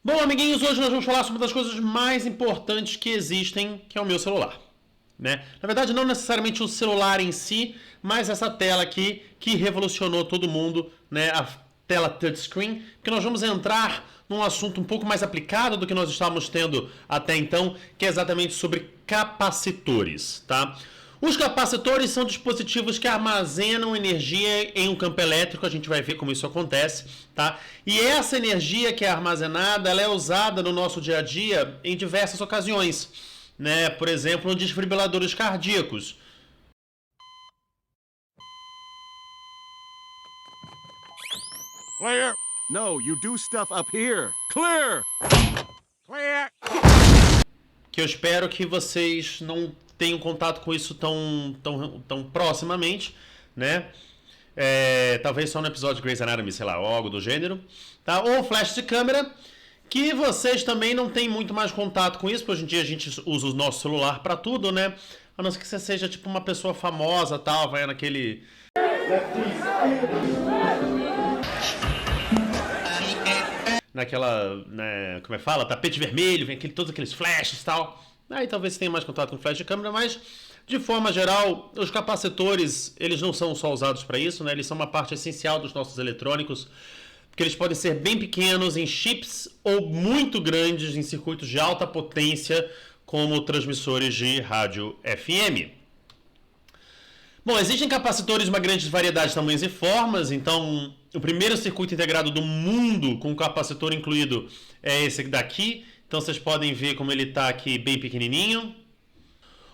Bom, amiguinhos, hoje nós vamos falar sobre uma das coisas mais importantes que existem, que é o meu celular. Né? Na verdade, não necessariamente o celular em si, mas essa tela aqui que revolucionou todo mundo, né? A tela touchscreen, que nós vamos entrar num assunto um pouco mais aplicado do que nós estávamos tendo até então, que é exatamente sobre capacitores, tá? Os capacitores são dispositivos que armazenam energia em um campo elétrico, a gente vai ver como isso acontece, tá? E essa energia que é armazenada, ela é usada no nosso dia a dia em diversas ocasiões, né? Por exemplo, em desfibriladores cardíacos. Clear. No, you do stuff up here. Clear. Clear. Que eu espero que vocês não tenham contato com isso tão proximamente, né? Talvez só no episódio de Grey's Anatomy, sei lá, ou algo do gênero, tá? Ou flash de câmera, que vocês também não têm muito mais contato com isso, porque hoje em dia a gente usa o nosso celular para tudo, né? A não ser que você seja tipo uma pessoa famosa, tal, vai naquele naquela, né, como é que fala? Tapete vermelho, vem todos aqueles flashes e tal. Aí talvez você tenha mais contato com flash de câmera, mas de forma geral, os capacitores, eles não são só usados para isso, né? Eles são uma parte essencial dos nossos eletrônicos, porque eles podem ser bem pequenos em chips ou muito grandes em circuitos de alta potência, como transmissores de rádio FM. Bom, existem capacitores de uma grande variedade de tamanhos e formas, então o primeiro circuito integrado do mundo com capacitor incluído é esse daqui. Então vocês podem ver como ele está aqui bem pequenininho.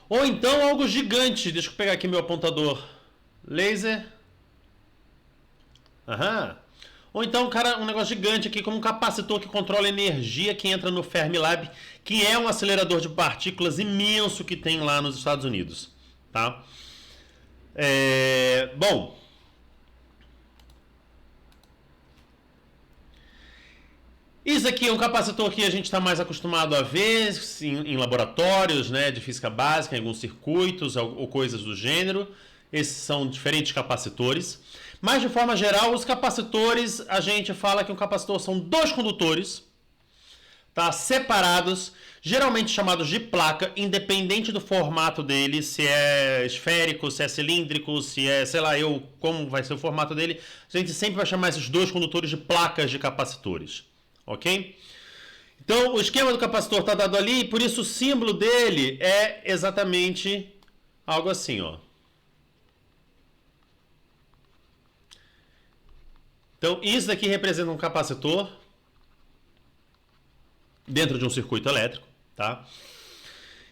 Ou então algo gigante. Deixa eu pegar aqui meu apontador laser. Aham. Ou então, cara, um negócio gigante aqui como um capacitor que controla a energia que entra no Fermilab, que é um acelerador de partículas imenso que tem lá nos Estados Unidos. Tá? Bom, isso aqui é um capacitor que a gente está mais acostumado a ver em laboratórios, né, de física básica, em alguns circuitos ou coisas do gênero. Esses são diferentes capacitores. Mas, de forma geral, os capacitores, a gente fala que um capacitor são dois condutores, tá, separados, geralmente chamados de placa, independente do formato dele, se é esférico, se é cilíndrico, se é, sei lá, como vai ser o formato dele. A gente sempre vai chamar esses dois condutores de placas de capacitores. Ok? Então, o esquema do capacitor está dado ali, e por isso o símbolo dele é exatamente algo assim, ó. Então, isso daqui representa um capacitor dentro de um circuito elétrico, tá?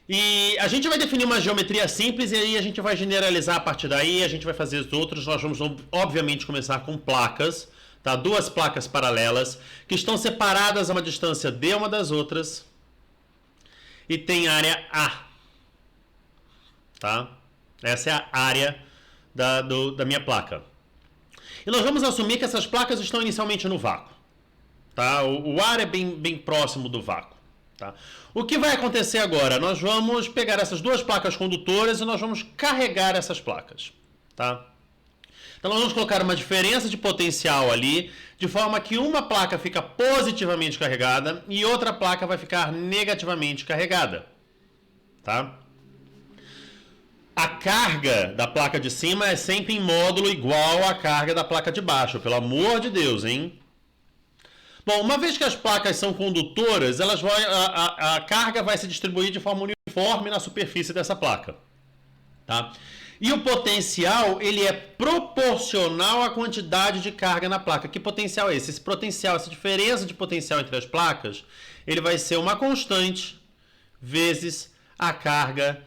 E a gente vai definir uma geometria simples e aí a gente vai generalizar a partir daí, a gente vai fazer os outros. Nós vamos, obviamente, começar com placas, tá? Duas placas paralelas que estão separadas a uma distância d uma das outras e tem área A, tá? Essa é a área da minha placa. E nós vamos assumir que essas placas estão inicialmente no vácuo, tá? O ar é bem próximo do vácuo, tá? O que vai acontecer agora? Nós vamos pegar essas duas placas condutoras e nós vamos carregar essas placas, tá? Então nós vamos colocar uma diferença de potencial ali, de forma que uma placa fica positivamente carregada e outra placa vai ficar negativamente carregada, tá? A carga da placa de cima é sempre em módulo igual à carga da placa de baixo, pelo amor de Deus, hein? Bom, uma vez que as placas são condutoras, a carga vai se distribuir de forma uniforme na superfície dessa placa, tá? E o potencial, ele é proporcional à quantidade de carga na placa. Que potencial é esse? Esse potencial, essa diferença de potencial entre as placas, ele vai ser uma constante vezes a carga,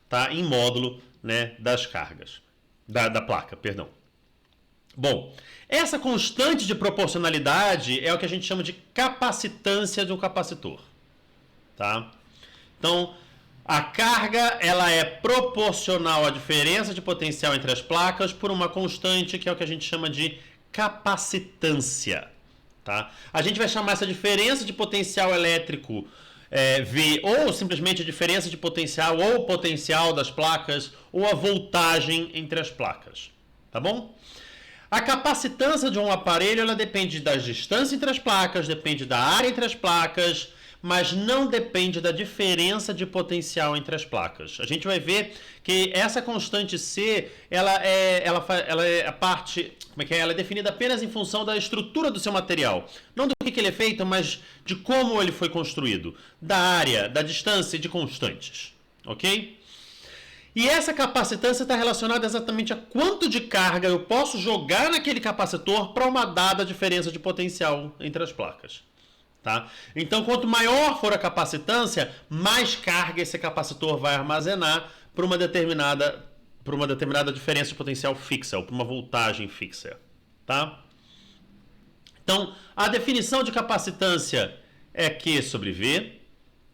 tá, em módulo, né, das cargas, da placa, perdão. Bom, essa constante de proporcionalidade é o que a gente chama de capacitância de um capacitor, tá? Então, a carga, ela é proporcional à diferença de potencial entre as placas por uma constante que é o que a gente chama de capacitância, tá? A gente vai chamar essa diferença de potencial elétrico V, ou simplesmente a diferença de potencial ou potencial das placas, ou a voltagem entre as placas, tá bom? A capacitância de um aparelho ela depende da distância entre as placas, depende da área entre as placas, mas não depende da diferença de potencial entre as placas. A gente vai ver que essa constante C, ela é a parte, ela é definida apenas em função da estrutura do seu material. Não do que ele é feito, mas de como ele foi construído, da área, da distância e de constantes. Ok? E essa capacitância está relacionada exatamente a quanto de carga eu posso jogar naquele capacitor para uma dada diferença de potencial entre as placas. Tá? Então, quanto maior for a capacitância, mais carga esse capacitor vai armazenar para uma determinada diferença de potencial fixa, ou para uma voltagem fixa. Tá? Então, a definição de capacitância é Q sobre V.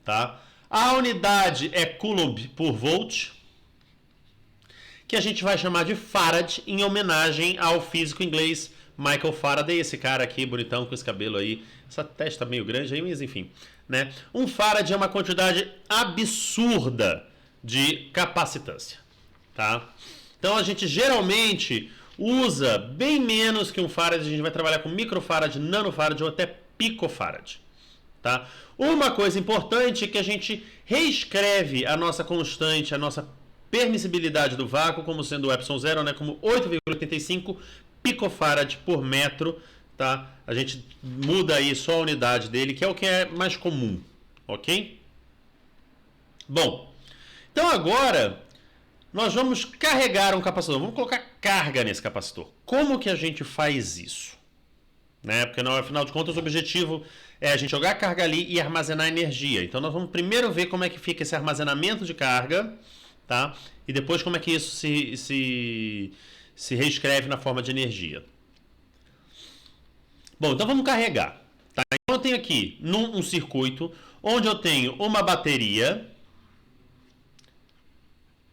Tá? A unidade é Coulomb por volt, que a gente vai chamar de Farad, em homenagem ao físico inglês Michael Faraday, esse cara aqui, bonitão, com esse cabelo aí, essa testa meio grande aí, mas enfim, né? Um Farad é uma quantidade absurda de capacitância, tá? Então a gente geralmente usa bem menos que um Farad, a gente vai trabalhar com microfarad, nanofarad ou até picofarad, tá? Uma coisa importante é que a gente reescreve a nossa constante, a nossa permissibilidade do vácuo como sendo o epsilon zero, né, como 8,85 picofarad por metro, tá? A gente muda aí só a unidade dele, que é o que é mais comum, ok? Bom, então agora nós vamos carregar um capacitor, vamos colocar carga nesse capacitor. Como que a gente faz isso? Né? Porque afinal de contas o objetivo é a gente jogar carga ali e armazenar energia. Então nós vamos primeiro ver como é que fica esse armazenamento de carga, tá? E depois como é que isso se reescreve na forma de energia. Bom, então vamos carregar. Tá? Então eu tenho aqui um circuito onde eu tenho uma bateria.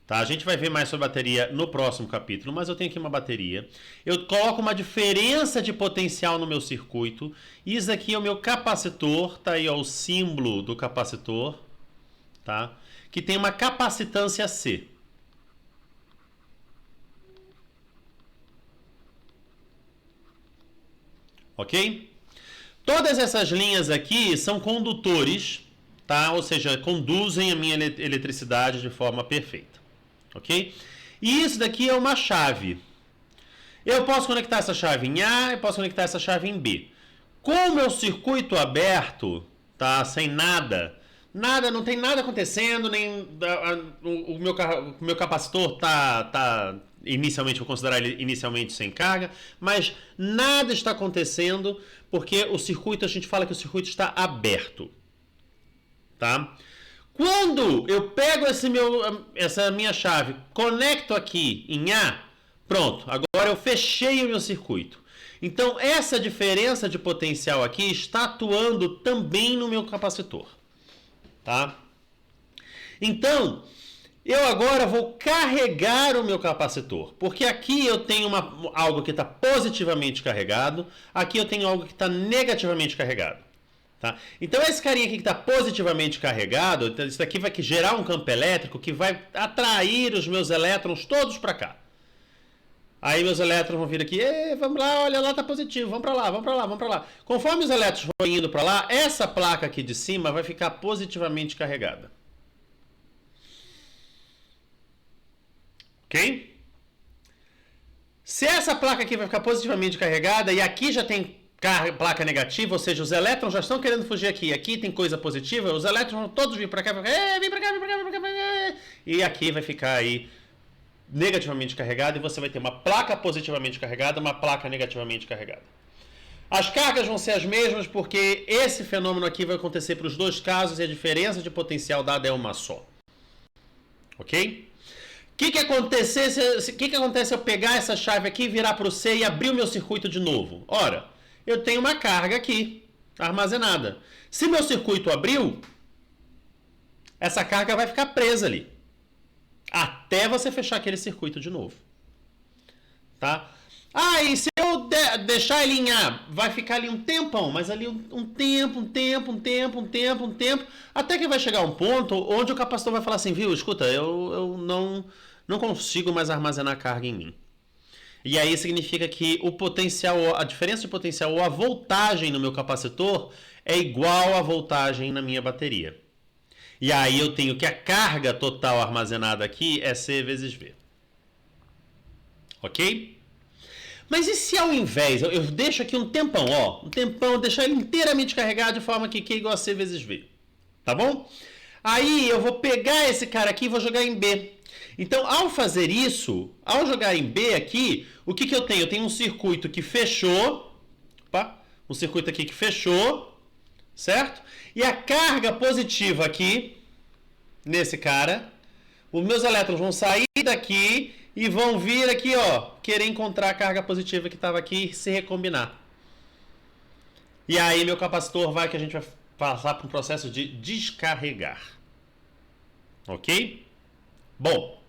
Tá? A gente vai ver mais sobre bateria no próximo capítulo, mas eu tenho aqui uma bateria. Eu coloco uma diferença de potencial no meu circuito. Isso aqui é o meu capacitor, tá aí ó, o símbolo do capacitor, tá? Que tem uma capacitância C. Ok? Todas essas linhas aqui são condutores, tá? Ou seja, conduzem a minha eletricidade de forma perfeita. Ok? E isso daqui é uma chave. Eu posso conectar essa chave em A, eu posso conectar essa chave em B. Com o meu circuito aberto, tá? Sem nada, não tem nada acontecendo, nem o meu capacitor tá inicialmente, vou considerar ele inicialmente sem carga, mas nada está acontecendo porque o circuito, a gente fala que o circuito está aberto, tá? Quando eu pego essa minha chave, conecto aqui em A, pronto, agora eu fechei o meu circuito. Então essa diferença de potencial aqui está atuando também no meu capacitor, tá? Então eu agora vou carregar o meu capacitor, porque aqui eu tenho algo que está positivamente carregado, aqui eu tenho algo que está negativamente carregado. Tá? Então esse carinha aqui que está positivamente carregado, isso daqui vai gerar um campo elétrico que vai atrair os meus elétrons todos para cá. Aí meus elétrons vão vir aqui, vamos lá, olha lá, está positivo, vamos para lá, vamos para lá, vamos para lá. Conforme os elétrons vão indo para lá, essa placa aqui de cima vai ficar positivamente carregada. Ok? Se essa placa aqui vai ficar positivamente carregada e aqui já tem placa negativa, ou seja, os elétrons já estão querendo fugir aqui, aqui tem coisa positiva, os elétrons vão todos vir para cá, vem para cá, vem para cá, vem para cá, e aqui vai ficar aí negativamente carregado e você vai ter uma placa positivamente carregada, uma placa negativamente carregada. As cargas vão ser as mesmas porque esse fenômeno aqui vai acontecer para os dois casos e a diferença de potencial dada é uma só. Ok? O que acontece se eu pegar essa chave aqui, virar para o C e abrir o meu circuito de novo? Ora, eu tenho uma carga aqui armazenada. Se meu circuito abriu, essa carga vai ficar presa ali. Até você fechar aquele circuito de novo. Tá? E se eu deixar ele em A, vai ficar ali um tempão, mas ali um tempo, até que vai chegar um ponto onde o capacitor vai falar assim, viu, escuta, eu não consigo mais armazenar carga em mim. E aí significa que o potencial, a diferença de potencial ou a voltagem no meu capacitor é igual à voltagem na minha bateria. E aí eu tenho que a carga total armazenada aqui é C vezes V. Ok? Mas e se ao invés, eu deixo aqui um tempão, deixar ele inteiramente carregado de forma que Q é igual a C vezes V. Tá bom? Aí eu vou pegar esse cara aqui e vou jogar em B. Então, ao fazer isso, ao jogar em B aqui, o que eu tenho? Eu tenho um circuito que fechou, um circuito aqui que fechou, certo? E a carga positiva aqui, nesse cara, os meus elétrons vão sair daqui e vão vir aqui, querer encontrar a carga positiva que estava aqui e se recombinar. E aí meu capacitor que a gente vai passar por um processo de descarregar. Ok? Bom,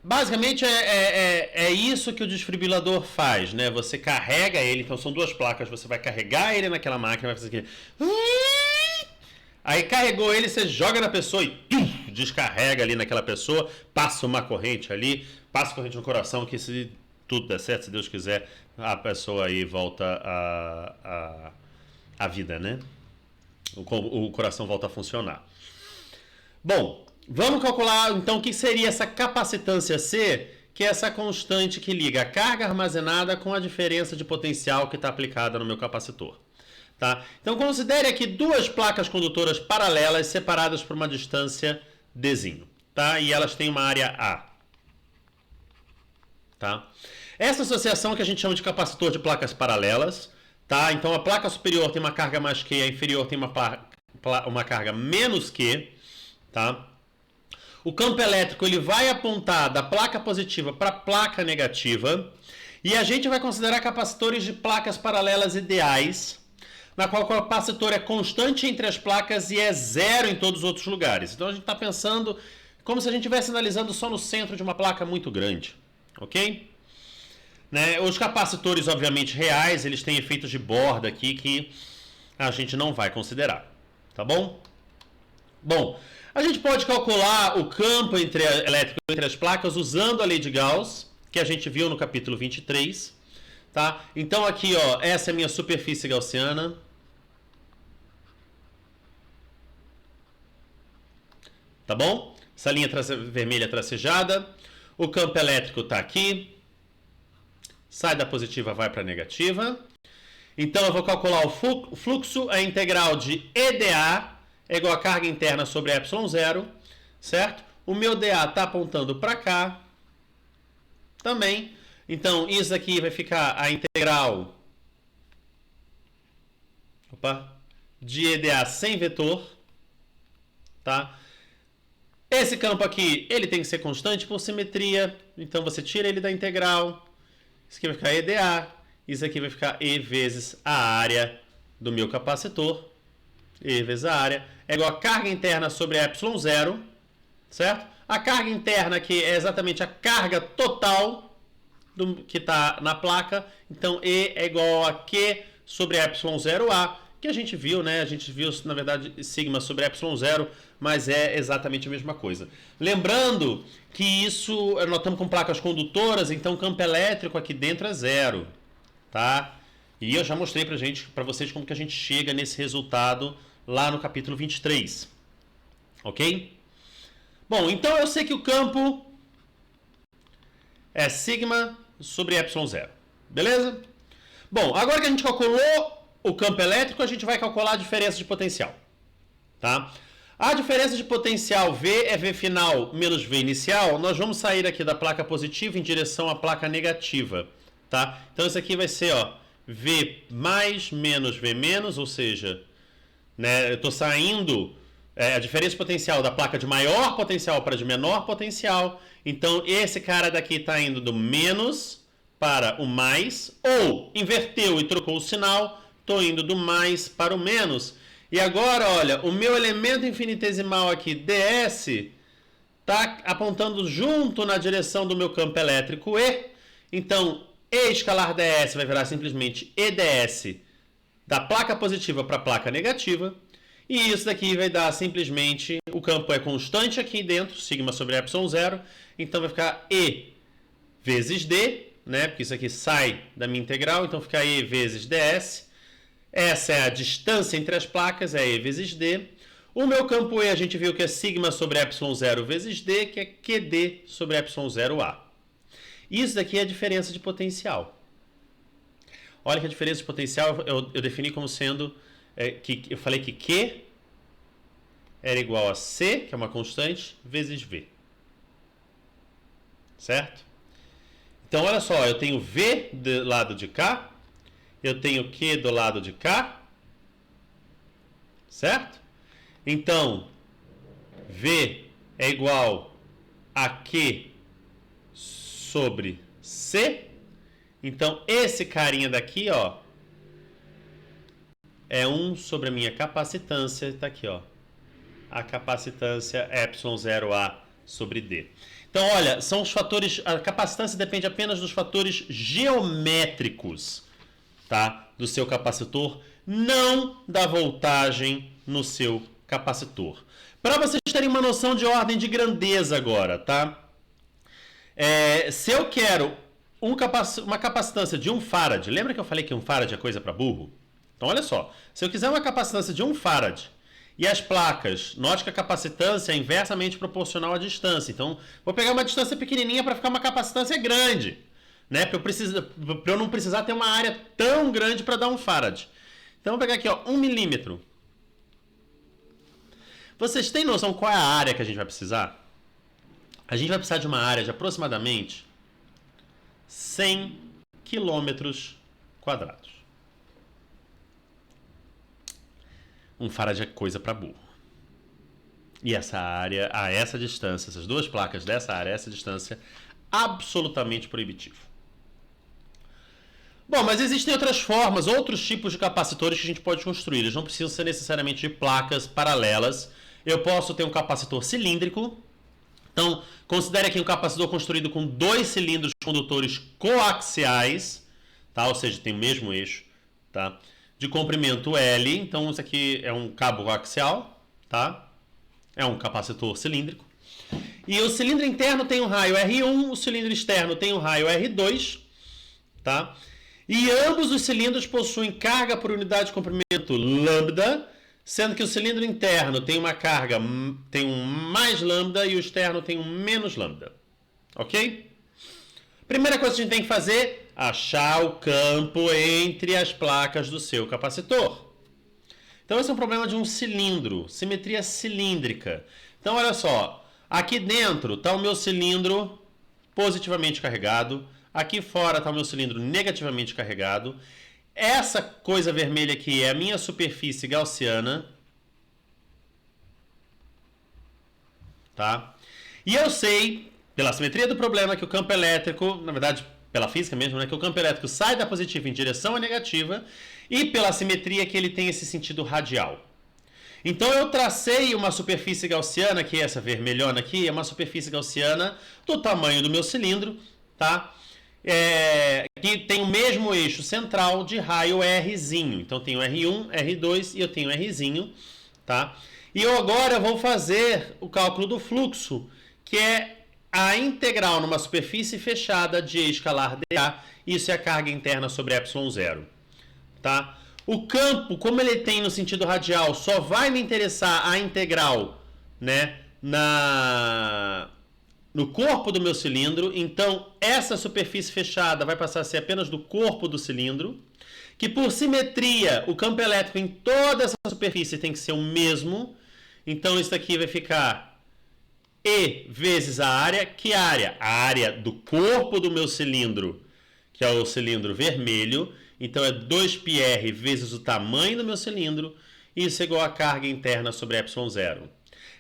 basicamente é isso que o desfibrilador faz, né? Você carrega ele, então são duas placas, você vai carregar ele naquela máquina, vai fazer aqui. Aí carregou ele, você joga na pessoa e descarrega ali naquela pessoa, passa uma corrente ali, passa corrente no coração, que se tudo der certo, se Deus quiser, a pessoa aí volta à vida, né? O coração volta a funcionar. Bom, vamos calcular então o que seria essa capacitância C, que é essa constante que liga a carga armazenada com a diferença de potencial que está aplicada no meu capacitor. Tá? Então considere aqui duas placas condutoras paralelas separadas por uma distância Dzinho, tá? E elas têm uma área A. Tá? Essa associação que a gente chama de capacitor de placas paralelas, tá? Então a placa superior tem uma carga mais Q, a inferior tem uma carga menos Q, tá? O campo elétrico ele vai apontar da placa positiva para a placa negativa e a gente vai considerar capacitores de placas paralelas ideais, na qual o capacitor é constante entre as placas e é zero em todos os outros lugares. Então a gente está pensando como se a gente estivesse analisando só no centro de uma placa muito grande, ok? Né? Os capacitores, obviamente, reais, eles têm efeitos de borda aqui que a gente não vai considerar, tá bom? Bom, a gente pode calcular o campo elétrico entre as placas usando a lei de Gauss, que a gente viu no capítulo 23, tá? Então aqui, essa é a minha superfície gaussiana. Tá bom? Essa linha vermelha tracejada. O campo elétrico está aqui. Sai da positiva, vai para a negativa. Então eu vou calcular o fluxo, a integral de EdA é igual a carga interna sobre ε0, certo? O meu dA está apontando para cá também. Então isso aqui vai ficar a integral de EdA sem vetor, tá? Esse campo aqui, ele tem que ser constante por simetria, então você tira ele da integral. Isso aqui vai ficar EdA, isso aqui vai ficar E vezes a área do meu capacitor. E vezes a área é igual a carga interna sobre ε0, certo? A carga interna aqui é exatamente a carga total que está na placa, então E é igual a Q sobre è0A, que a gente viu, né? A gente viu, na verdade, sigma sobre ε0, mas é exatamente a mesma coisa. Lembrando que isso, nós estamos com placas condutoras, então o campo elétrico aqui dentro é zero, tá? E eu já mostrei para vocês como que a gente chega nesse resultado lá no capítulo 23, ok? Bom, então eu sei que o campo é sigma sobre ε0, beleza? Bom, agora que a gente calculou o campo elétrico, a gente vai calcular a diferença de potencial, tá? A diferença de potencial V é V final menos V inicial. Nós vamos sair aqui da placa positiva em direção à placa negativa, tá? Então isso aqui vai ser, V mais menos V menos, ou seja, né, eu estou saindo a diferença de potencial da placa de maior potencial para de menor potencial. Então esse cara daqui está indo do menos para o mais, ou inverteu e trocou o sinal, estou indo do mais para o menos. E agora, olha, o meu elemento infinitesimal aqui, ds, está apontando junto na direção do meu campo elétrico E. Então, E escalar ds vai virar simplesmente EdS da placa positiva para a placa negativa. E isso daqui vai dar simplesmente, o campo é constante aqui dentro, sigma sobre ε0, então vai ficar E vezes D, né? Porque isso aqui sai da minha integral, então fica E vezes ds. Essa é a distância entre as placas, é E vezes D. O meu campo E a gente viu que é sigma sobre ε0 vezes D, que é QD sobre ε0A. Isso daqui é a diferença de potencial. Olha que a diferença de potencial eu defini como sendo... que eu falei que Q era igual a C, que é uma constante, vezes V. Certo? Então, olha só, eu tenho V do lado de cá, eu tenho Q do lado de cá, certo? Então, V é igual a Q sobre C. Então, esse carinha daqui, ó, é 1 sobre a minha capacitância, está aqui, ó, a capacitância ε0A sobre D. Então, olha, são os fatores, a capacitância depende apenas dos fatores geométricos, tá, do seu capacitor, não da voltagem no seu capacitor. Para vocês terem uma noção de ordem de grandeza agora, tá? Se eu quero uma capacitância de 1 farad, lembra que eu falei que 1 farad é coisa para burro? Então, olha só, se eu quiser uma capacitância de 1 farad e as placas, note que a capacitância é inversamente proporcional à distância. Então, vou pegar uma distância pequenininha para ficar uma capacitância grande, né? Para eu não precisar ter uma área tão grande para dar 1 farad. Então, vou pegar aqui, ó, 1 milímetro. Vocês têm noção qual é a área que a gente vai precisar? A gente vai precisar de uma área de aproximadamente 100 quilômetros quadrados. 1 farad é coisa para burro. E essa área, a essa distância, essas duas placas dessa área, essa distância, absolutamente proibitivo. Bom, mas existem outras formas, outros tipos de capacitores que a gente pode construir. Eles não precisam ser necessariamente de placas paralelas. Eu posso ter um capacitor cilíndrico. Então, considere aqui um capacitor construído com 2 cilindros condutores coaxiais, tá? Ou seja, tem o mesmo eixo, tá? De comprimento L, então isso aqui é um cabo coaxial, tá? É um capacitor cilíndrico. E o cilindro interno tem um raio R1, o cilindro externo tem um raio R2, tá? E ambos os cilindros possuem carga por unidade de comprimento lambda, sendo que o cilindro interno tem uma carga, tem um mais lambda e o externo tem um menos lambda. Ok? Primeira coisa que a gente tem que fazer, achar o campo entre as placas do seu capacitor. Então esse é um problema de um cilindro, simetria cilíndrica. Então olha só, aqui dentro está o meu cilindro positivamente carregado, aqui fora está o meu cilindro negativamente carregado. Essa coisa vermelha aqui é a minha superfície gaussiana, tá? E eu sei, pela simetria do problema, que o campo elétrico, na verdade, pela física mesmo, né, que o campo elétrico sai da positiva em direção à negativa, e pela simetria que ele tem esse sentido radial. Então eu tracei uma superfície gaussiana, que é essa vermelhona aqui, é uma superfície gaussiana do tamanho do meu cilindro, tá? Que tem o mesmo eixo central de raio Rzinho. Então tenho R1, R2 e eu tenho Rzinho, tá? E eu agora vou fazer o cálculo do fluxo, que é a integral numa superfície fechada de E escalar dA, isso é a carga interna sobre ε0, tá? O campo, como ele tem no sentido radial, só vai me interessar a integral, né, no corpo do meu cilindro. Então, essa superfície fechada vai passar a ser apenas do corpo do cilindro, que por simetria, o campo elétrico em toda essa superfície tem que ser o mesmo. Então, isso daqui vai ficar E vezes a área. Que área? A área do corpo do meu cilindro, que é o cilindro vermelho. Então, é 2πr vezes o tamanho do meu cilindro. Isso é igual a carga interna sobre ε0.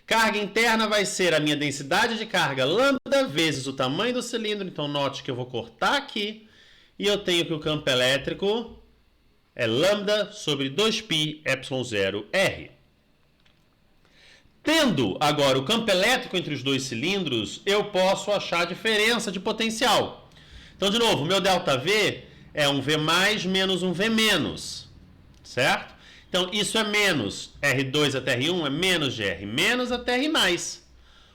Carga interna vai ser a minha densidade de carga lambda vezes o tamanho do cilindro. Então, note que eu vou cortar aqui. E eu tenho que o campo elétrico é lambda sobre 2πε0r. Tendo agora o campo elétrico entre os dois cilindros, eu posso achar a diferença de potencial. Então, de novo, o meu ΔV é um V mais menos um V menos, certo? Então, isso é menos R2 até R1 é menos de R menos até R mais.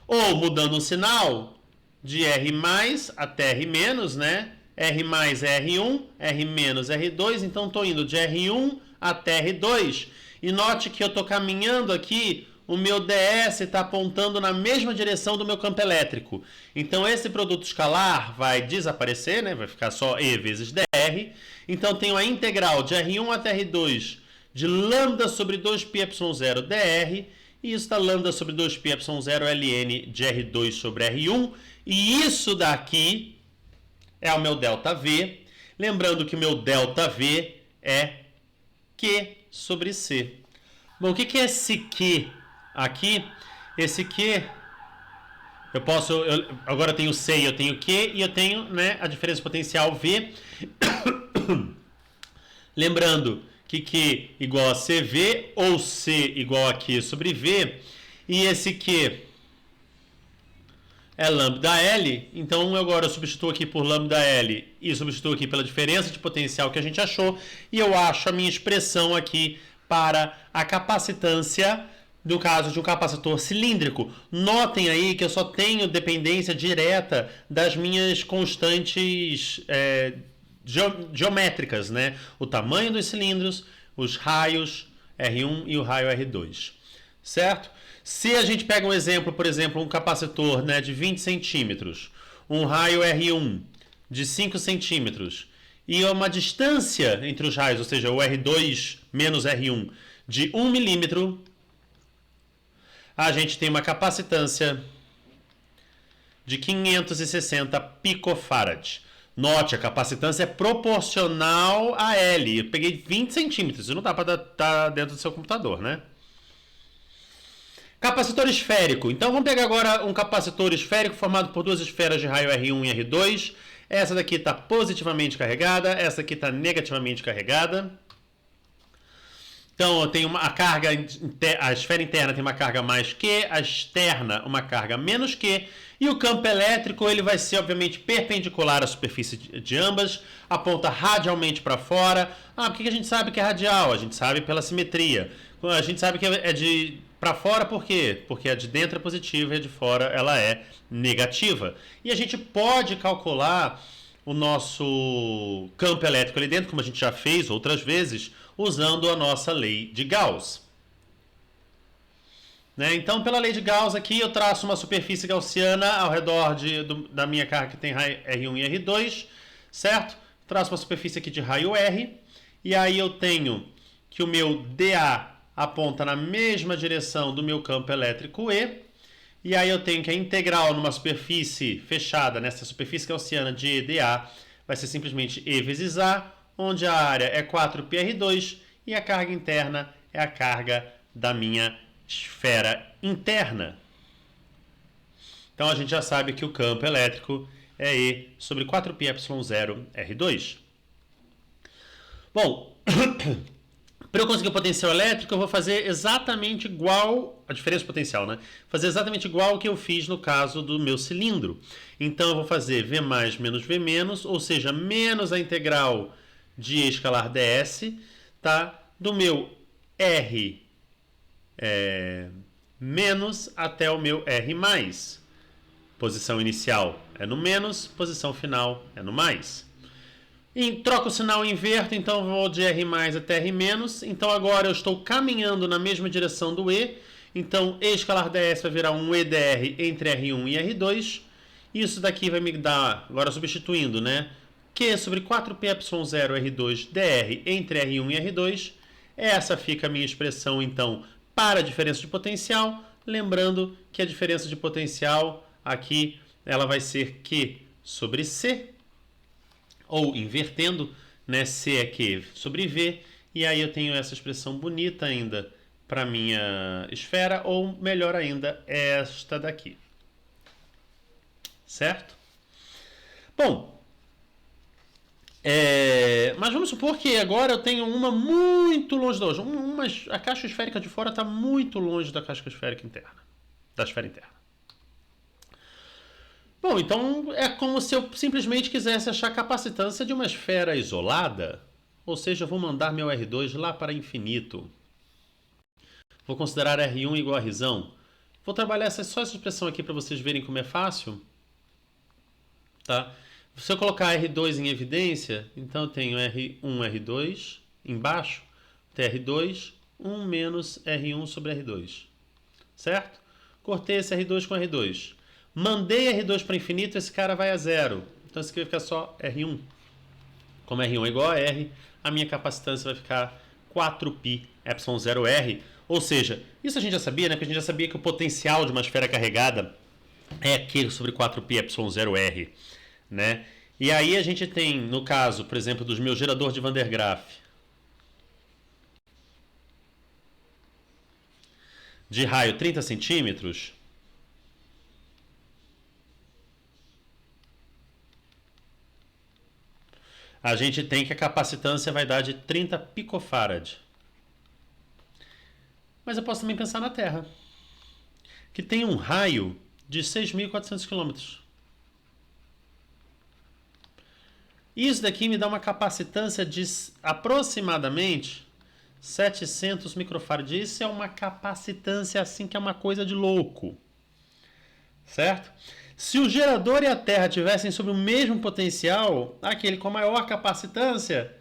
Ou, mudando o sinal, de R mais até R menos, né? R mais é R1, R menos é R2, então estou indo de R1 até R2. E note que eu estou caminhando aqui, o meu DS está apontando na mesma direção do meu campo elétrico. Então esse produto escalar vai desaparecer, né? Vai ficar só E vezes dr. Então tenho a integral de R1 até R2 de lambda sobre 2πε0 dr. E isso dá lambda sobre 2πε0 ln de R2 sobre R1. E isso daqui é o meu ΔV. Lembrando que o meu ΔV é Q sobre C. Bom, o que é esse Q aqui? Esse Q, agora eu tenho C e eu tenho Q, e eu tenho, né, a diferença potencial V. Lembrando que Q igual a CV, ou C igual a Q sobre V, e esse Q é lambda L, então agora eu substituo aqui por lambda L e substituo aqui pela diferença de potencial que a gente achou, e eu acho a minha expressão aqui para a capacitância no caso de um capacitor cilíndrico. Notem aí que eu só tenho dependência direta das minhas constantes geométricas, né? O tamanho dos cilindros, os raios R1 e o raio R2, certo? Se a gente pega um exemplo, por exemplo, um capacitor, né, de 20 centímetros, um raio R1 de 5 centímetros e uma distância entre os raios, ou seja, o R2 menos R1 de 1 milímetro, a gente tem uma capacitância de 560 picofarad. Note, a capacitância é proporcional a L. Eu peguei 20 centímetros, não dá para estar dentro do seu computador, né? Capacitor esférico. Então vamos pegar agora um capacitor esférico formado por duas esferas de raio R1 e R2. Essa daqui está positivamente carregada, essa aqui está negativamente carregada. Então eu tenho a esfera interna tem uma carga mais Q, a externa uma carga menos Q, e o campo elétrico ele vai ser obviamente perpendicular à superfície de ambas, aponta radialmente para fora. Por que a gente sabe que é radial? A gente sabe pela simetria. A gente sabe que é de para fora por quê? Porque a de dentro é positiva e a de fora ela é negativa. E a gente pode calcular o nosso campo elétrico ali dentro, como a gente já fez outras vezes, usando a nossa lei de Gauss. Né? Então, pela lei de Gauss aqui, eu traço uma superfície gaussiana ao redor da minha carga que tem raio R1 e R2, certo? Traço uma superfície aqui de raio R, e aí eu tenho que o meu dA aponta na mesma direção do meu campo elétrico E, e aí eu tenho que a integral numa superfície fechada, nessa superfície gaussiana de EDA, vai ser simplesmente E vezes A, onde a área é 4πr2 e a carga interna é a carga da minha esfera interna. Então a gente já sabe que o campo elétrico é E sobre 4πε0r2. Bom, para eu conseguir o potencial elétrico, eu vou fazer exatamente igual, a diferença potencial, né? Fazer exatamente igual ao que eu fiz no caso do meu cilindro. Então eu vou fazer V mais menos V menos, ou seja, menos a integral de E escalar ds, tá? Do meu R menos até o meu R mais. Posição inicial é no menos, posição final é no mais. Troco o sinal e inverto, então vou de R mais até R menos. Então agora eu estou caminhando na mesma direção do E. Então E escalar ds vai virar um EDR entre R1 e R2. Isso daqui vai me dar, agora substituindo, né? Q sobre 4πε0r2 dr entre R1 e R2. Essa fica a minha expressão, então, para a diferença de potencial. Lembrando que a diferença de potencial aqui ela vai ser Q sobre C. Ou invertendo, né? C é Q sobre V. E aí eu tenho essa expressão bonita ainda para a minha esfera. Ou melhor ainda, esta daqui. Certo? Bom, mas vamos supor que agora eu tenho uma muito longe da outra. A caixa esférica de fora está muito longe da caixa esférica interna. Da esfera interna. Bom, então é como se eu simplesmente quisesse achar a capacitância de uma esfera isolada. Ou seja, eu vou mandar meu R2 lá para infinito. Vou considerar R1 igual a Rzão. Vou trabalhar só essa expressão aqui para vocês verem como é fácil. Tá? Se eu colocar R2 em evidência, então eu tenho R1, R2, embaixo, R2, 1 menos R1 sobre R2. Certo? Cortei esse R2 com R2. Mandei R2 para infinito, esse cara vai a zero. Então isso aqui vai ficar só R1. Como R1 é igual a R, a minha capacitância vai ficar 4π ε0r. Ou seja, isso a gente já sabia, né? Porque a gente já sabia que o potencial de uma esfera carregada é Q sobre 4π ε0r. Né? E aí a gente tem, no caso, por exemplo, dos meus geradores de Van der Graaf, de raio 30 centímetros, a gente tem que a capacitância vai dar de 30 picofarad. Mas eu posso também pensar na Terra, que tem um raio de 6.400 km. Isso daqui me dá uma capacitância de aproximadamente 700 microfarad. Isso é uma capacitância assim que é uma coisa de louco. Certo? Se o gerador e a Terra tivessem sob o mesmo potencial, aquele com maior capacitância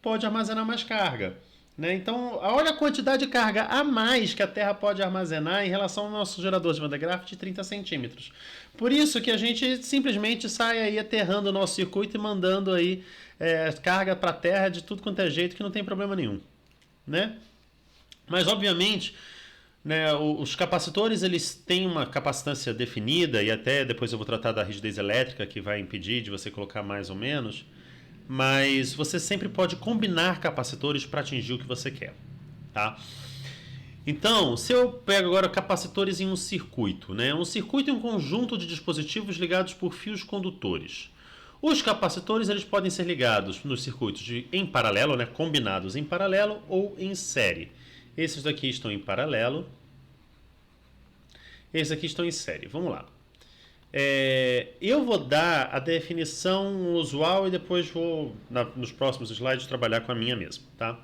pode armazenar mais carga. Né? Então, olha a quantidade de carga a mais que a Terra pode armazenar em relação ao nosso gerador de Van der Graaf de 30 centímetros. Por isso que a gente simplesmente sai aí aterrando o nosso circuito e mandando aí carga para a Terra de tudo quanto é jeito, que não tem problema nenhum. Né? Mas, obviamente, né, os capacitores eles têm uma capacitância definida, e até depois eu vou tratar da rigidez elétrica, que vai impedir de você colocar mais ou menos, mas você sempre pode combinar capacitores para atingir o que você quer. Tá? Então, se eu pego agora capacitores em um circuito, né, um circuito é um conjunto de dispositivos ligados por fios condutores. Os capacitores eles podem ser ligados nos circuitos em paralelo, né, combinados em paralelo ou em série. Esses daqui estão em paralelo. Esses aqui estão em série. Vamos lá. Eu vou dar a definição usual e depois vou, nos próximos slides, trabalhar com a minha mesmo. Tá?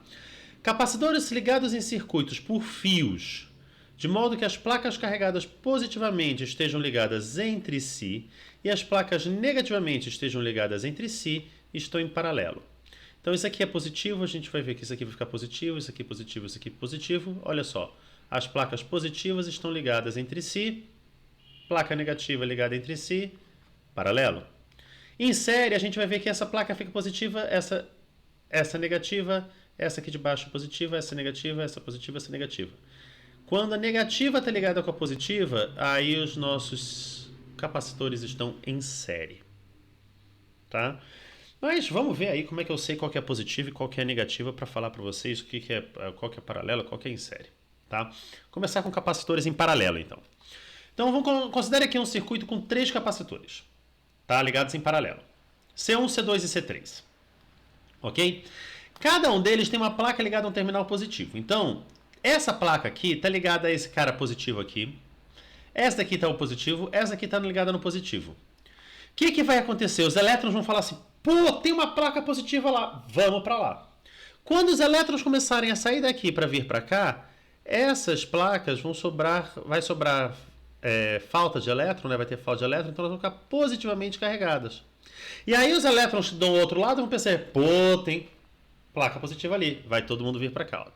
Capacitores ligados em circuitos por fios, de modo que as placas carregadas positivamente estejam ligadas entre si e as placas negativamente estejam ligadas entre si, estão em paralelo. Então isso aqui é positivo, a gente vai ver que isso aqui vai ficar positivo, isso aqui positivo, isso aqui positivo. Olha só, as placas positivas estão ligadas entre si, placa negativa ligada entre si, paralelo. Em série a gente vai ver que essa placa fica positiva, essa negativa, essa aqui de baixo positiva, essa negativa, essa positiva, essa negativa. Quando a negativa está ligada com a positiva, aí os nossos capacitores estão em série. Tá? Mas vamos ver aí como é que eu sei qual que é positiva e qual que é negativa para falar para vocês qual que é paralelo, qual que é em série. Tá? Começar com capacitores em paralelo, então. Então vamos considerar aqui um circuito com 3 capacitores, tá? Ligados em paralelo. C1, C2 e C3. Ok? Cada um deles tem uma placa ligada a um terminal positivo. Então, essa placa aqui está ligada a esse cara positivo aqui. Essa daqui está o positivo, essa aqui está ligada no positivo. O que vai acontecer? Os elétrons vão falar assim, pô, tem uma placa positiva lá, vamos para lá. Quando os elétrons começarem a sair daqui para vir para cá, essas placas vai sobrar falta de elétron, né? Vai ter falta de elétron, então elas vão ficar positivamente carregadas. E aí os elétrons do outro lado vão pensar, pô, tem placa positiva ali, vai todo mundo vir para cá. Ó.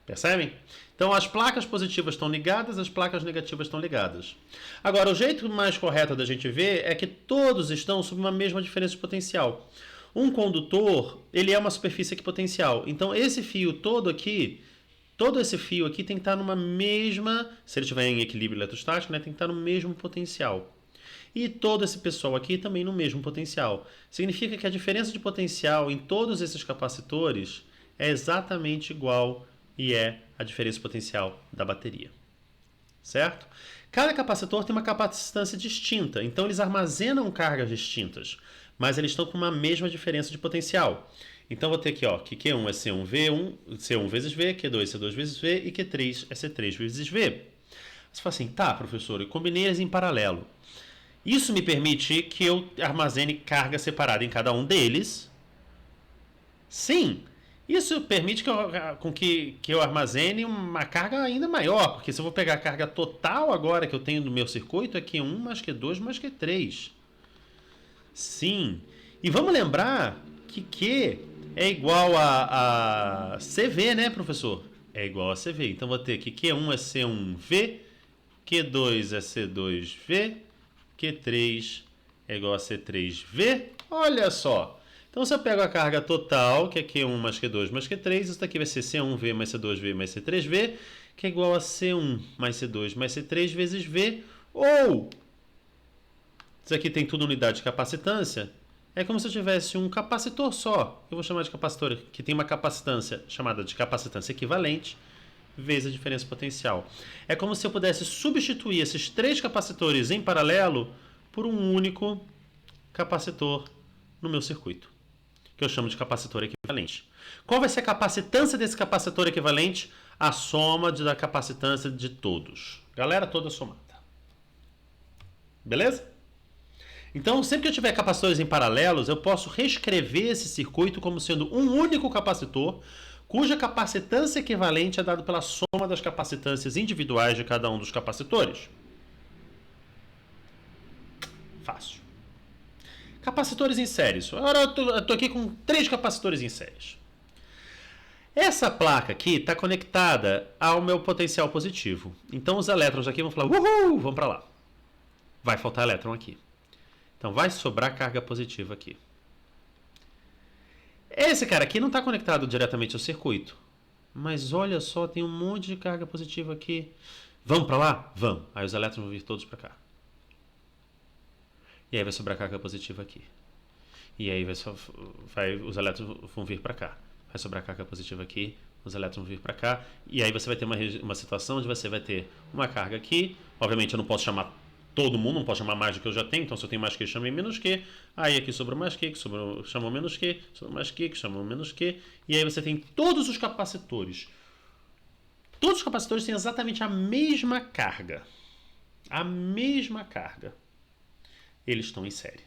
Percebem? Então as placas positivas estão ligadas, as placas negativas estão ligadas. Agora, o jeito mais correto da gente ver é que todos estão sob uma mesma diferença de potencial. Um condutor, ele é uma superfície equipotencial. Então esse fio todo aqui, todo esse fio aqui tem que estar numa mesma, se ele estiver em equilíbrio eletrostático, né, tem que estar no mesmo potencial. E todo esse pessoal aqui também no mesmo potencial. Significa que a diferença de potencial em todos esses capacitores é exatamente igual e é a diferença potencial da bateria. Certo? Cada capacitor tem uma capacitância distinta, então eles armazenam cargas distintas, mas eles estão com uma mesma diferença de potencial. Então vou ter aqui, ó, que Q1 é C1V1, C1 vezes V, Q2 é C2 vezes V e Q3 é C3 vezes V. Você fala assim, tá, professor, eu combinei eles em paralelo. Isso me permite que eu armazene carga separada em cada um deles? Sim. Isso permite que eu armazene uma carga ainda maior, porque se eu vou pegar a carga total agora que eu tenho no meu circuito, é Q1 mais Q2 mais Q3. Sim. E vamos lembrar que Q é igual a CV, né, professor? É igual a CV. Então vou ter que Q1 é C1V, Q2 é C2V, Q3 é igual a C3V. Olha só. Então, se eu pego a carga total, que é Q1 mais Q2 mais Q3, isso daqui vai ser C1V mais C2V mais C3V, que é igual a C1 mais C2 mais C3 vezes V, ou, isso aqui tem tudo unidade de capacitância, é como se eu tivesse um capacitor só, eu vou chamar de capacitor, que tem uma capacitância chamada de capacitância equivalente, vezes a diferença potencial. É como se eu pudesse substituir esses 3 capacitores em paralelo por um único capacitor no meu circuito, que eu chamo de capacitor equivalente. Qual vai ser a capacitância desse capacitor equivalente? A soma da capacitância de todos. Galera toda somada. Beleza? Então, sempre que eu tiver capacitores em paralelos, eu posso reescrever esse circuito como sendo um único capacitor, cuja capacitância equivalente é dada pela soma das capacitâncias individuais de cada um dos capacitores. Fácil. Capacitores em séries. Agora eu estou aqui com 3 capacitores em séries. Essa placa aqui está conectada ao meu potencial positivo. Então os elétrons aqui vão falar, uhul, vão para lá. Vai faltar elétron aqui. Então vai sobrar carga positiva aqui. Esse cara aqui não está conectado diretamente ao circuito. Mas olha só, tem um monte de carga positiva aqui. Vamos para lá? Vamos. Aí os elétrons vão vir todos para cá. E aí vai sobrar carga positiva aqui. E aí os elétrons vão vir para cá. Vai sobrar carga positiva aqui, os elétrons vão vir para cá. E aí você vai ter uma situação onde você vai ter uma carga aqui. Obviamente eu não posso chamar todo mundo, não posso chamar mais do que eu já tenho. Então se eu tenho mais Q, chamei menos Q. Aí aqui sobrou mais Q, que chamou menos Q. Sobrou mais Q, que chamou menos Q. E aí você tem todos os capacitores. Todos os capacitores têm exatamente a mesma carga. A mesma carga. Eles estão em série.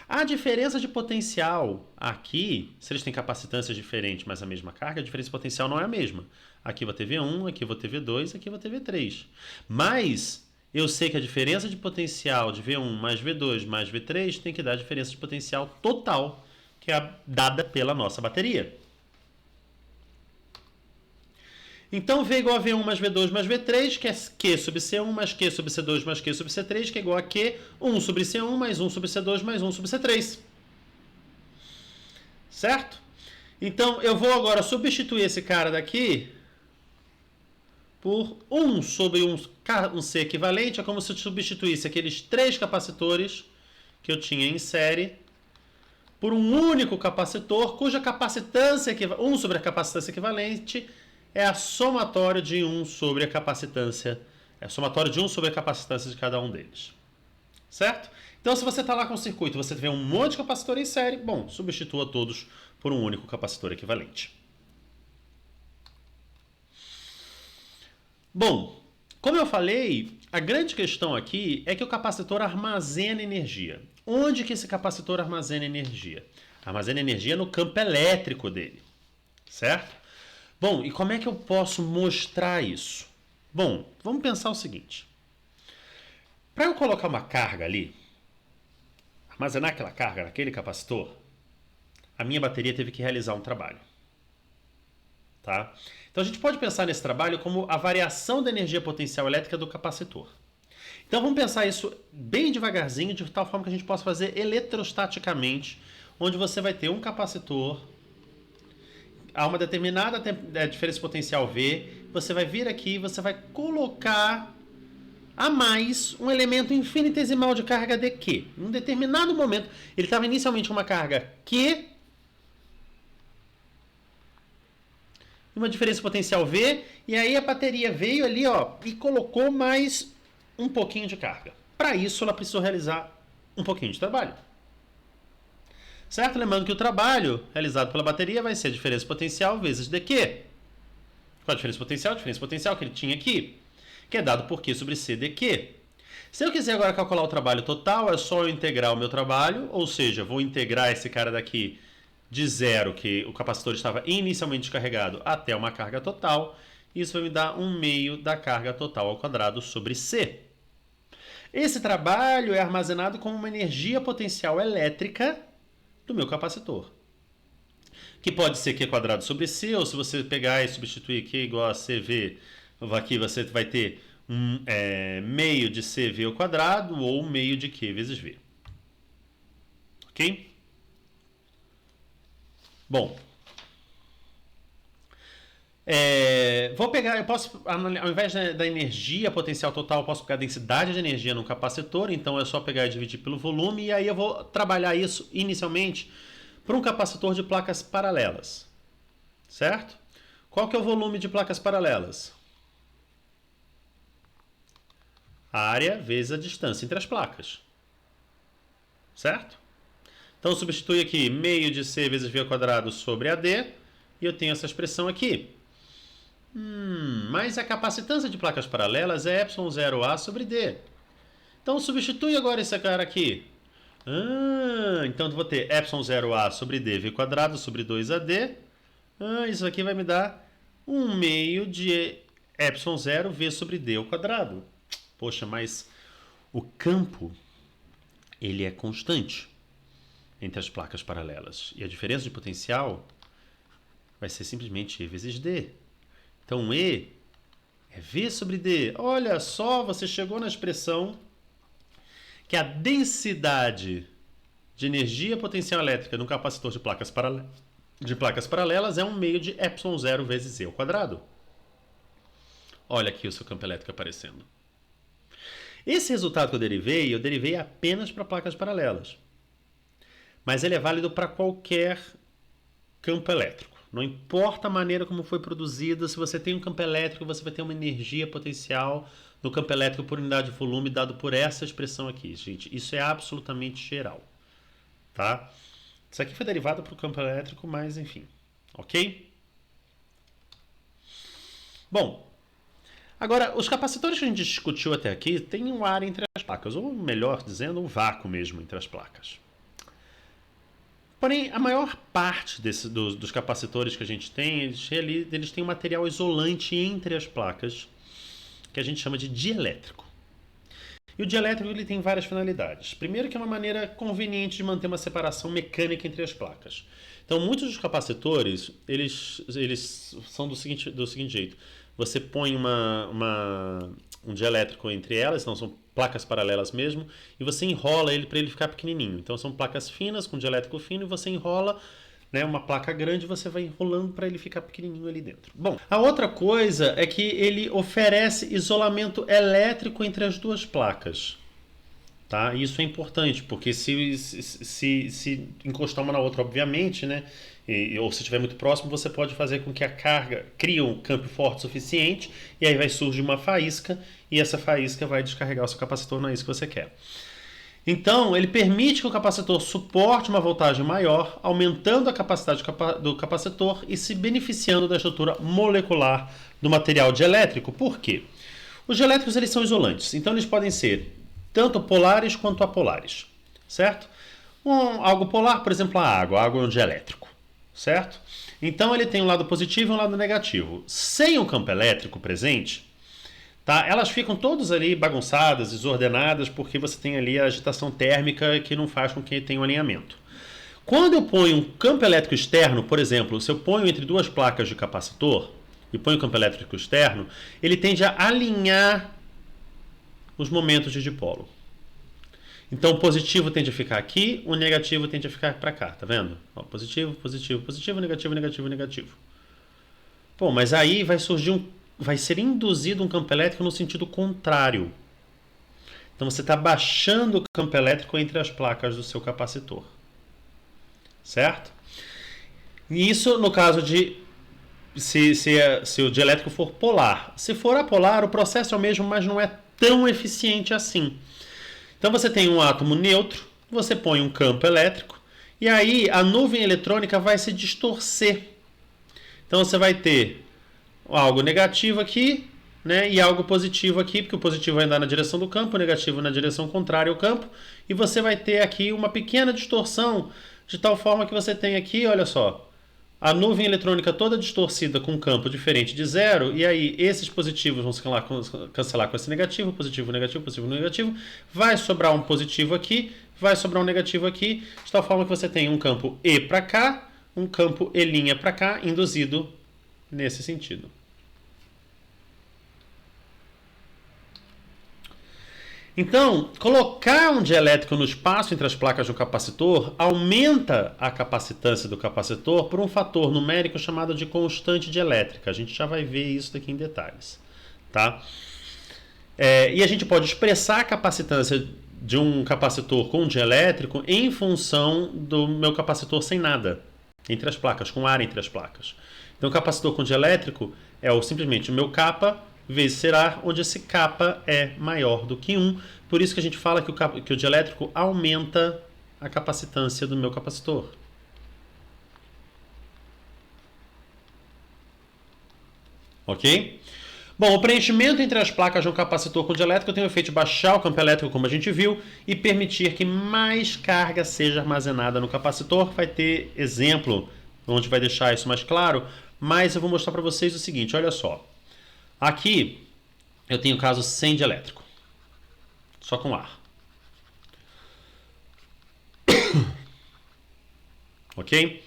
A diferença de potencial aqui, se eles têm capacitâncias diferentes, mas a mesma carga, a diferença de potencial não é a mesma. Aqui eu vou ter V1, aqui eu vou ter V2, aqui eu vou ter V3. Mas eu sei que a diferença de potencial de V1 mais V2 mais V3 tem que dar a diferença de potencial total, que é dada pela nossa bateria. Então V igual a V1 mais V2 mais V3, que é Q sobre C1 mais Q sobre C2 mais Q sobre C3, que é igual a Q, 1 sobre C1 mais 1 sobre C2 mais 1 sobre C3. Certo? Então eu vou agora substituir esse cara daqui por 1 sobre um C equivalente. É como se eu substituísse aqueles 3 capacitores que eu tinha em série por um único capacitor, cuja capacitância, 1 sobre a capacitância equivalente, é a somatória de 1 sobre a capacitância. É a somatória de 1 sobre a capacitância de cada um deles. Certo? Então, se você está lá com o circuito e você vê um monte de capacitor em série, bom, substitua todos por um único capacitor equivalente. Bom, como eu falei, a grande questão aqui é que o capacitor armazena energia. Onde que esse capacitor armazena energia? Armazena energia no campo elétrico dele. Certo? Bom, e como é que eu posso mostrar isso? Bom, vamos pensar o seguinte. Para eu colocar uma carga ali, armazenar aquela carga naquele capacitor, a minha bateria teve que realizar um trabalho. Tá? Então a gente pode pensar nesse trabalho como a variação da energia potencial elétrica do capacitor. Então vamos pensar isso bem devagarzinho, de tal forma que a gente possa fazer eletrostaticamente, onde você vai ter um capacitor a uma determinada diferença potencial V, você vai vir aqui e você vai colocar a mais um elemento infinitesimal de carga dQ. Em um determinado momento, ele estava inicialmente com uma carga Q, uma diferença potencial V, e aí a bateria veio ali e colocou mais um pouquinho de carga. Para isso, ela precisou realizar um pouquinho de trabalho. Certo? Lembrando que o trabalho realizado pela bateria vai ser a diferença potencial vezes dQ. Qual a diferença potencial? A diferença potencial que ele tinha aqui, que é dado por Q sobre C dQ. Se eu quiser agora calcular o trabalho total, é só eu integrar o meu trabalho, ou seja, vou integrar esse cara daqui de 0, que o capacitor estava inicialmente descarregado, até uma carga total. Isso vai me dar 1/2 da carga total ao quadrado sobre C. Esse trabalho é armazenado como uma energia potencial elétrica do meu capacitor, que pode ser Q quadrado sobre C, ou se você pegar e substituir Q igual a CV, aqui você vai ter meio de CV ao quadrado ou meio de Q vezes V. Ok? Bom, vou pegar, eu posso, ao invés da energia potencial total, eu posso pegar a densidade de energia no capacitor, então é só pegar e dividir pelo volume, e aí eu vou trabalhar isso inicialmente para um capacitor de placas paralelas, certo? Qual que é o volume de placas paralelas? A área vezes a distância entre as placas, certo? Então substitui aqui meio de C vezes V ao quadrado sobre AD, e eu tenho essa expressão aqui. Mas a capacitância de placas paralelas é ε0A sobre D. Então substitui agora esse cara aqui. Então eu vou ter ε0A sobre dv quadrado sobre 2AD. Isso aqui vai me dar 1/2 de ε0v sobre d ao quadrado. Poxa, mas o campo ele é constante entre as placas paralelas. E a diferença de potencial vai ser simplesmente E vezes D. Então E é V sobre D. Olha só, você chegou na expressão que a densidade de energia potencial elétrica no capacitor de placas paralelas é 1/2 de ε0 vezes E ao quadrado. Olha aqui o seu campo elétrico aparecendo. Esse resultado que eu derivei apenas para placas paralelas. Mas ele é válido para qualquer campo elétrico. Não importa a maneira como foi produzido, se você tem um campo elétrico, você vai ter uma energia potencial no campo elétrico por unidade de volume dado por essa expressão aqui, gente. Isso é absolutamente geral, tá? Isso aqui foi derivado para o campo elétrico, mas enfim, ok? Bom, agora, os capacitores que a gente discutiu até aqui têm um ar entre as placas, ou melhor dizendo, um vácuo mesmo entre as placas. Porém, a maior parte dos capacitores que a gente tem, eles têm um material isolante entre as placas, que a gente chama de dielétrico. E o dielétrico ele tem várias finalidades. Primeiro, que é uma maneira conveniente de manter uma separação mecânica entre as placas. Então, muitos dos capacitores, eles são do seguinte jeito. Você põe um dielétrico entre elas, então são placas paralelas mesmo, e você enrola ele para ele ficar pequenininho. Então são placas finas com dielétrico fino e você enrola, né, uma placa grande, você vai enrolando para ele ficar pequenininho ali dentro. Bom, a outra coisa é que ele oferece isolamento elétrico entre as duas placas. Tá? Isso é importante, porque se encostar uma na outra, obviamente, né, ou se estiver muito próximo, você pode fazer com que a carga crie um campo forte o suficiente, e aí vai surgir uma faísca, e essa faísca vai descarregar o seu capacitor, não é isso que você quer. Então, ele permite que o capacitor suporte uma voltagem maior, aumentando a capacidade do capacitor e se beneficiando da estrutura molecular do material dielétrico. Por quê? Os dielétricos eles são isolantes, então eles podem ser tanto polares quanto apolares, certo? Algo polar, por exemplo, a água é um dielétrico, certo? Então ele tem um lado positivo e um lado negativo. Sem o campo elétrico presente, tá? Elas ficam todas ali bagunçadas, desordenadas, porque você tem ali a agitação térmica que não faz com que tenha um alinhamento. Quando eu ponho um campo elétrico externo, por exemplo, se eu ponho entre duas placas de capacitor e ponho o campo elétrico externo, ele tende a alinhar os momentos de dipolo. Então o positivo tende a ficar aqui, o negativo tende a ficar para cá, tá vendo? Ó, positivo, positivo, positivo, negativo, negativo, negativo. Bom, mas aí vai ser induzido um campo elétrico no sentido contrário. Então você está baixando o campo elétrico entre as placas do seu capacitor. Certo? E isso no caso de se o dielétrico for polar. Se for apolar, o processo é o mesmo, mas não é tão eficiente assim. Então você tem um átomo neutro, você põe um campo elétrico, e aí a nuvem eletrônica vai se distorcer. Então você vai ter algo negativo aqui né, e algo positivo aqui, porque o positivo vai andar na direção do campo, o negativo na direção contrária ao campo, e você vai ter aqui uma pequena distorção, de tal forma que você tem aqui, olha só, a nuvem eletrônica toda distorcida com um campo diferente de zero, e aí esses positivos vão se cancelar com esse negativo, positivo, negativo, positivo, negativo, vai sobrar um positivo aqui, vai sobrar um negativo aqui, de tal forma que você tem um campo E para cá, um campo E' para cá, induzido nesse sentido. Então, colocar um dielétrico no espaço entre as placas do capacitor aumenta a capacitância do capacitor por um fator numérico chamado de constante dielétrica. A gente já vai ver isso daqui em detalhes. Tá? E a gente pode expressar a capacitância de um capacitor com dielétrico em função do meu capacitor sem nada entre as placas, com ar entre as placas. Então, o capacitor com dielétrico é simplesmente o meu kappa vezes ser ar, onde esse kappa é maior do que 1. Por isso que a gente fala que o dielétrico aumenta a capacitância do meu capacitor. Ok? Bom, o preenchimento entre as placas de um capacitor com dielétrico tem o efeito de baixar o campo elétrico, como a gente viu, e permitir que mais carga seja armazenada no capacitor. Vai ter exemplo onde vai deixar isso mais claro, mas eu vou mostrar para vocês o seguinte, olha só. Aqui eu tenho caso sem dielétrico, só com ar. Ok?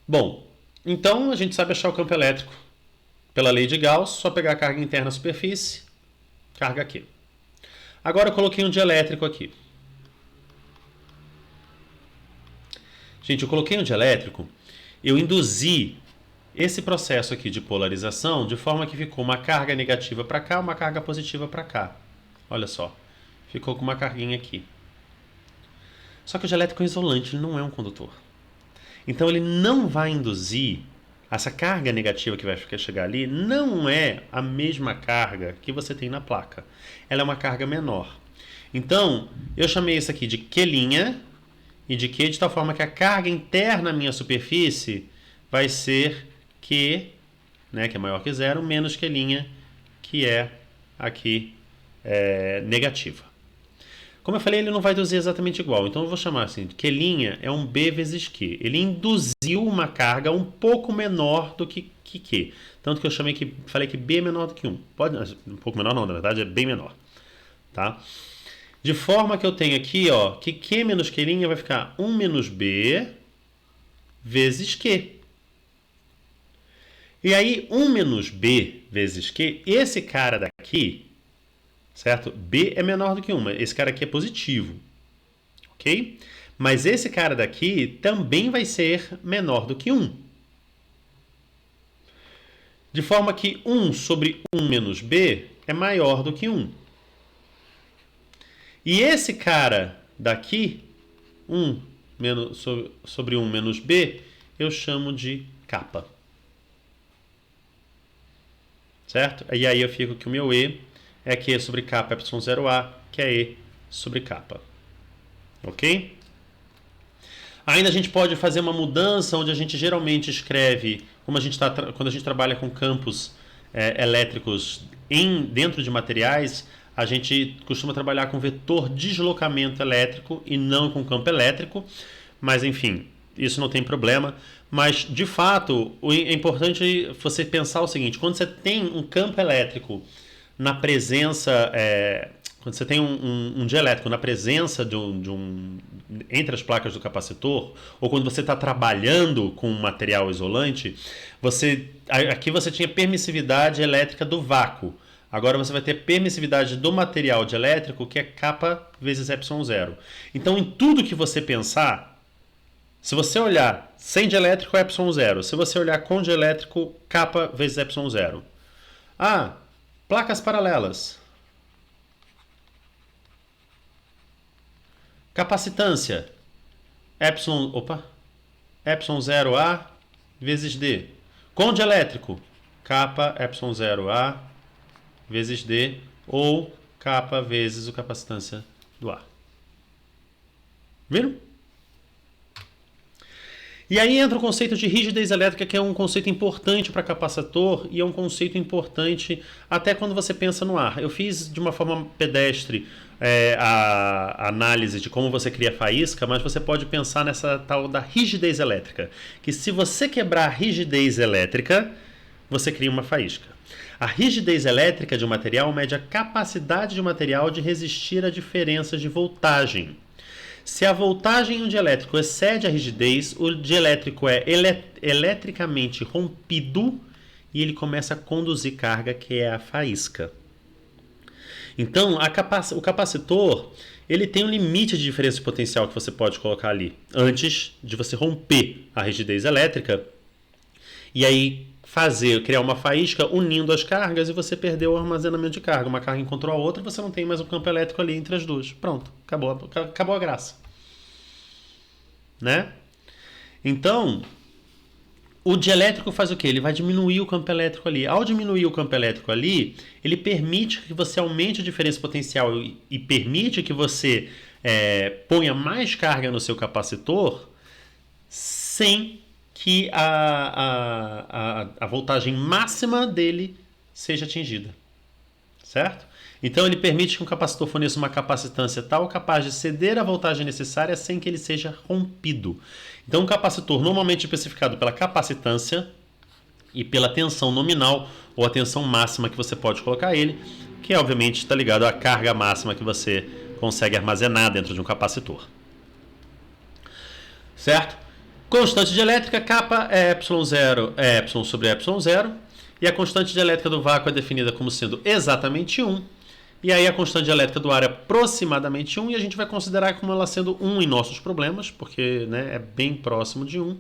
Bom, então a gente sabe achar o campo elétrico pela lei de Gauss, só pegar a carga interna na superfície, carga aqui. Agora eu coloquei um dielétrico aqui. Gente, eu coloquei um dielétrico, eu induzi esse processo aqui de polarização de forma que ficou uma carga negativa para cá, uma carga positiva para cá. Olha só, ficou com uma carguinha aqui. Só que o dielétrico é isolante, ele não é um condutor. Então ele não vai induzir essa carga negativa que vai chegar ali, não é a mesma carga que você tem na placa. Ela é uma carga menor. Então, eu chamei isso aqui de Q' e de Q de tal forma que a carga interna à minha superfície vai ser Q, né, que é maior que zero, menos Q', que é aqui negativa. Como eu falei, ele não vai induzir exatamente igual. Então eu vou chamar assim, Q' é um B vezes Q. Ele induziu uma carga um pouco menor do que Q. Tanto que eu falei que B é menor do que 1. Pode, um pouco menor não, na verdade é bem menor. Tá? De forma que eu tenho aqui, ó, que Q menos Q' vai ficar 1 menos B vezes Q. E aí, 1 menos B vezes Q, esse cara daqui, certo? B é menor do que 1, esse cara aqui é positivo, ok? Mas esse cara daqui também vai ser menor do que 1. De forma que 1 sobre 1 menos B é maior do que 1. E esse cara daqui, 1 sobre 1 menos B, eu chamo de kappa. Certo? E aí eu fico que o meu E é Q sobre kappa ε0A, que é E sobre kappa. Ok? Ainda a gente pode fazer uma mudança onde a gente geralmente escreve, como quando a gente trabalha com campos elétricos dentro de materiais, a gente costuma trabalhar com vetor deslocamento elétrico e não com campo elétrico, mas enfim, isso não tem problema. Mas, de fato, é importante você pensar o seguinte, quando você tem um campo elétrico na presença, quando você tem um dielétrico na presença entre as placas do capacitor, ou quando você está trabalhando com um material isolante, aqui você tinha permissividade elétrica do vácuo. Agora você vai ter permissividade do material dielétrico, que é kappa vezes ε0. Então, em tudo que você pensar, se você olhar sem dielétrico, ε0. Se você olhar com dielétrico, kappa vezes ε0. Ah, placas paralelas. Capacitância. ε0A vezes D. Com dielétrico, kappa ε0A vezes D ou kappa vezes a capacitância do ar. Viram? E aí entra o conceito de rigidez elétrica, que é um conceito importante para capacitor e é um conceito importante até quando você pensa no ar. Eu fiz de uma forma pedestre a análise de como você cria faísca, mas você pode pensar nessa tal da rigidez elétrica, que se você quebrar a rigidez elétrica, você cria uma faísca. A rigidez elétrica de um material mede a capacidade de um material de resistir a diferenças de voltagem. Se a voltagem em um dielétrico excede a rigidez, o dielétrico é eletricamente rompido e ele começa a conduzir carga, que é a faísca. Então, o capacitor ele tem um limite de diferença de potencial que você pode colocar ali, antes de você romper a rigidez elétrica e aí criar uma faísca unindo as cargas e você perdeu o armazenamento de carga. Uma carga encontrou a outra e você não tem mais um campo elétrico ali entre as duas. Pronto, acabou a graça. Né? Então, o dielétrico faz o quê? Ele vai diminuir o campo elétrico ali. Ao diminuir o campo elétrico ali, ele permite que você aumente a diferença potencial e permite que você ponha mais carga no seu capacitor sem que a voltagem máxima dele seja atingida. Certo? Então ele permite que um capacitor forneça uma capacitância tal capaz de ceder a voltagem necessária sem que ele seja rompido. Então um capacitor normalmente especificado pela capacitância e pela tensão nominal ou a tensão máxima que você pode colocar ele, que obviamente está ligado à carga máxima que você consegue armazenar dentro de um capacitor. Certo? Constante de elétrica, kappa é ε0, é ε sobre ε0, e a constante de elétrica do vácuo é definida como sendo exatamente 1. E aí a constante de elétrica do ar é aproximadamente 1, e a gente vai considerar como ela sendo 1 em nossos problemas, porque né, é bem próximo de 1.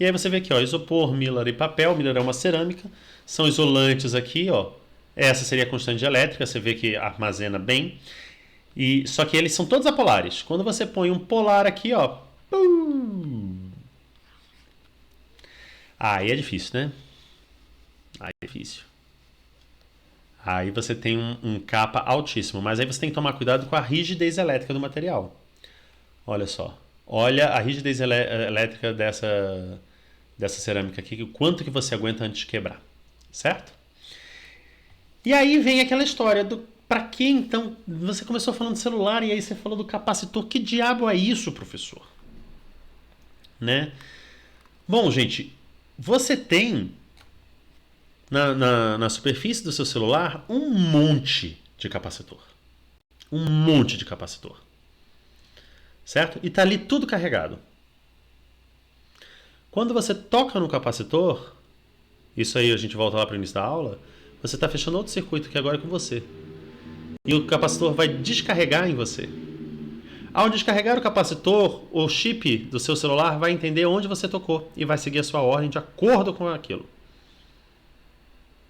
E aí você vê aqui, ó, isopor, Miller e papel. Miller é uma cerâmica, são isolantes aqui, ó. Essa seria a constante de elétrica, você vê que armazena bem. Só que eles são todos apolares. Quando você põe um polar aqui, ó, aí é difícil, né? Aí é difícil. Aí você tem um kappa altíssimo, mas aí você tem que tomar cuidado com a rigidez elétrica do material. Olha só. Olha a rigidez elétrica dessa cerâmica aqui, o quanto que você aguenta antes de quebrar. Certo? E aí vem aquela história do para que então você começou falando de celular e aí você falou do capacitor. Que diabo é isso, professor? Né? Bom, gente, você tem na superfície do seu celular um monte de capacitor. Um monte de capacitor. Certo? E está ali tudo carregado. Quando você toca no capacitor, isso aí a gente volta lá para o início da aula, você está fechando outro circuito que agora é com você. E o capacitor vai descarregar em você. Ao descarregar o capacitor, o chip do seu celular vai entender onde você tocou e vai seguir a sua ordem de acordo com aquilo.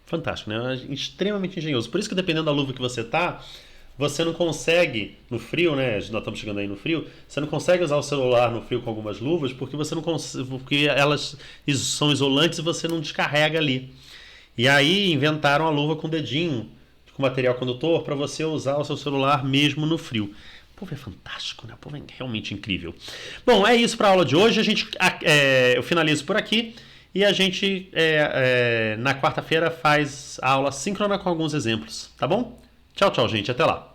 Fantástico, né? Extremamente engenhoso. Por isso que dependendo da luva que você tá, você não consegue, no frio, né? Nós estamos chegando aí no frio, você não consegue usar o celular no frio com algumas luvas porque você não porque elas são isolantes e você não descarrega ali. E aí inventaram a luva com dedinho, com material condutor, para você usar o seu celular mesmo no frio. O povo é fantástico, né? O povo é realmente incrível. Bom, é isso para a aula de hoje. Eu finalizo por aqui. E a gente, na quarta-feira, faz a aula síncrona com alguns exemplos, tá bom? Tchau, tchau, gente. Até lá.